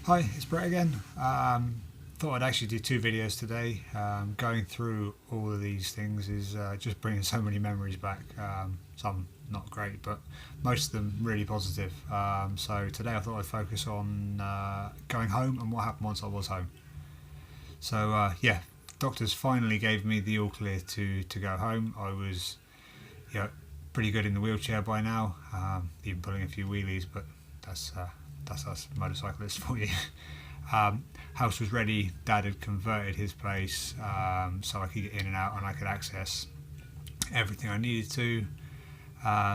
Hi, it's Brett again. Thought I'd actually do two videos today. Going through all of these things is just bringing so many memories back. Some not great, but most of them really positive. So today I thought I'd focus on going home and what happened once I was home. So yeah, doctors finally gave me the all clear to go home. I was pretty good in the wheelchair by now, even pulling a few wheelies, but that's us motorcyclists for you. House was ready. Dad had converted his place, so I could get in and out, and I could access everything I needed to.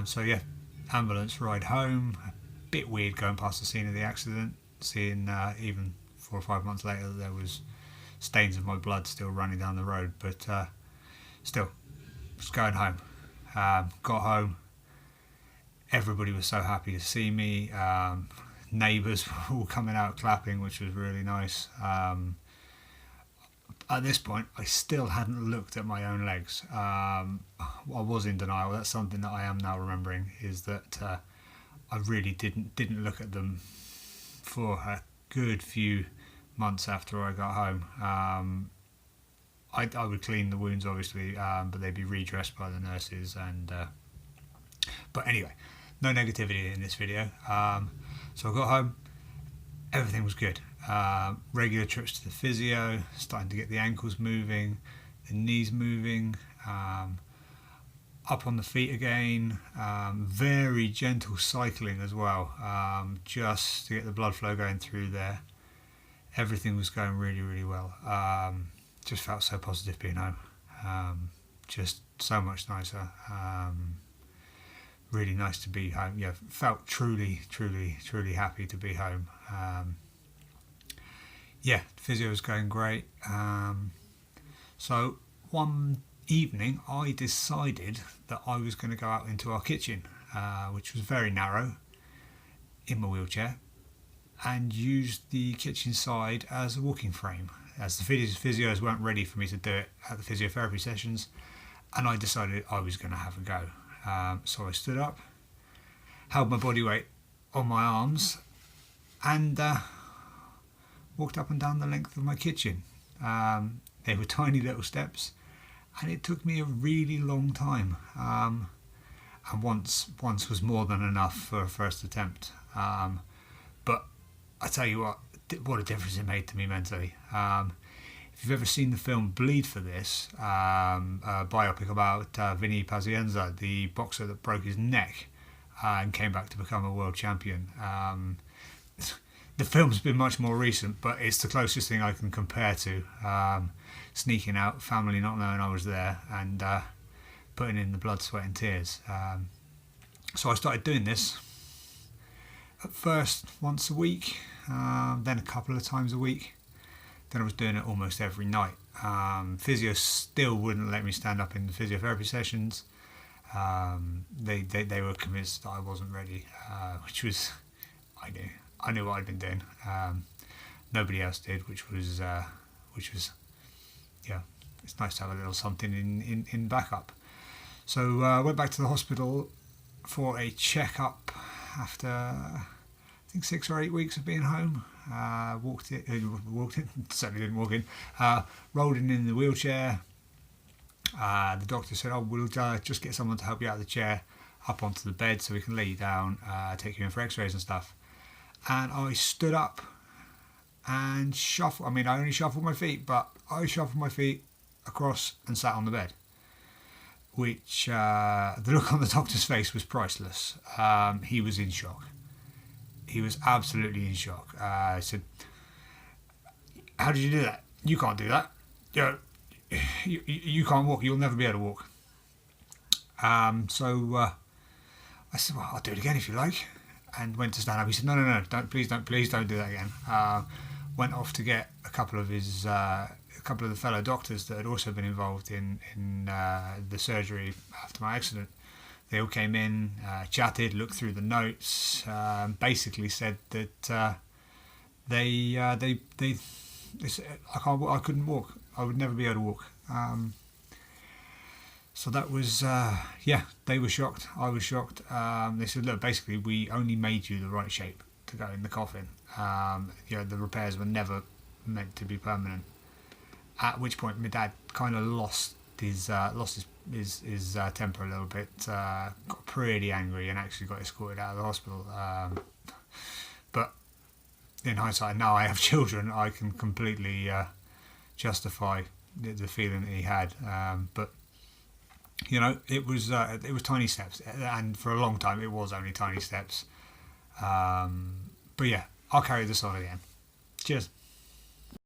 So yeah, ambulance ride home. A bit weird going past the scene of the accident, seeing even 4 or 5 months later that there was stains of my blood still running down the road. But still, just going home. Got home. Everybody was so happy to see me. Neighbours were all coming out clapping, which was really nice. At this point, I still hadn't looked at my own legs. I was in denial. That's something that I am now remembering, is that I really didn't look at them for a good few months after I got home. I would clean the wounds, obviously, but they'd be redressed by the nurses. But anyway, no negativity in this video. So I got home, everything was good. Regular trips to the physio, starting to get the ankles moving, the knees moving, up on the feet again, very gentle cycling as well, just to get the blood flow going through there. Everything was going really, really well. Just felt so positive being home. Just so much nicer. Really nice to be home. Yeah, felt truly happy to be home. Yeah, physio was going great. So one evening I decided that I was going to go out into our kitchen, which was very narrow, in my wheelchair, and use the kitchen side as a walking frame, as the physios weren't ready for me to do it at the physiotherapy sessions, and I decided I was going to have a go. So I stood up, held my body weight on my arms, and walked up and down the length of my kitchen. They were tiny little steps, and it took me a really long time. And once was more than enough for a first attempt. But I tell you what a difference it made to me mentally. If you've ever seen the film Bleed for This, a biopic about Vinny Pazienza, the boxer that broke his neck and came back to become a world champion. The film's been much more recent, but it's the closest thing I can compare to. Sneaking out, family not knowing I was there, and putting in the blood, sweat and tears. So I started doing this at first once a week, then a couple of times a week. Then I was doing it almost every night. Physio still wouldn't let me stand up in the physiotherapy sessions. They were convinced that I wasn't ready, which was, I knew what I'd been doing. Nobody else did, which was yeah, it's nice to have a little something in backup. So I went back to the hospital for a checkup after I think 6 or 8 weeks of being home. Walked in, certainly didn't walk in, rolled in the wheelchair. The doctor said, we'll just get someone to help you out of the chair up onto the bed so we can lay you down, take you in for x-rays and stuff. And I stood up and shuffled. I only shuffled my feet, but I shuffled my feet across and sat on the bed, which the look on the doctor's face was priceless. He was in shock. He was absolutely in shock. I said, "How did you do that? You can't do that. You can't walk. You'll never be able to walk." So I said, "Well, I'll do it again if you like," and went to stand up. He said, "No, please don't do that again." Went off to get a couple of the fellow doctors that had also been involved in the surgery after my accident. They all came in, chatted, looked through the notes, basically said that they said I couldn't walk. I would never be able to walk. So that was, they were shocked. I was shocked. They said, look, basically we only made you the right shape to go in the coffin. The repairs were never meant to be permanent. At which point, my dad kind of lost his temper a little bit, got pretty angry, and actually got escorted out of the hospital. But in hindsight, now I have children, I can completely justify the feeling that he had. But it was tiny steps, and for a long time it was only tiny steps. But yeah, I'll carry this on again. Cheers.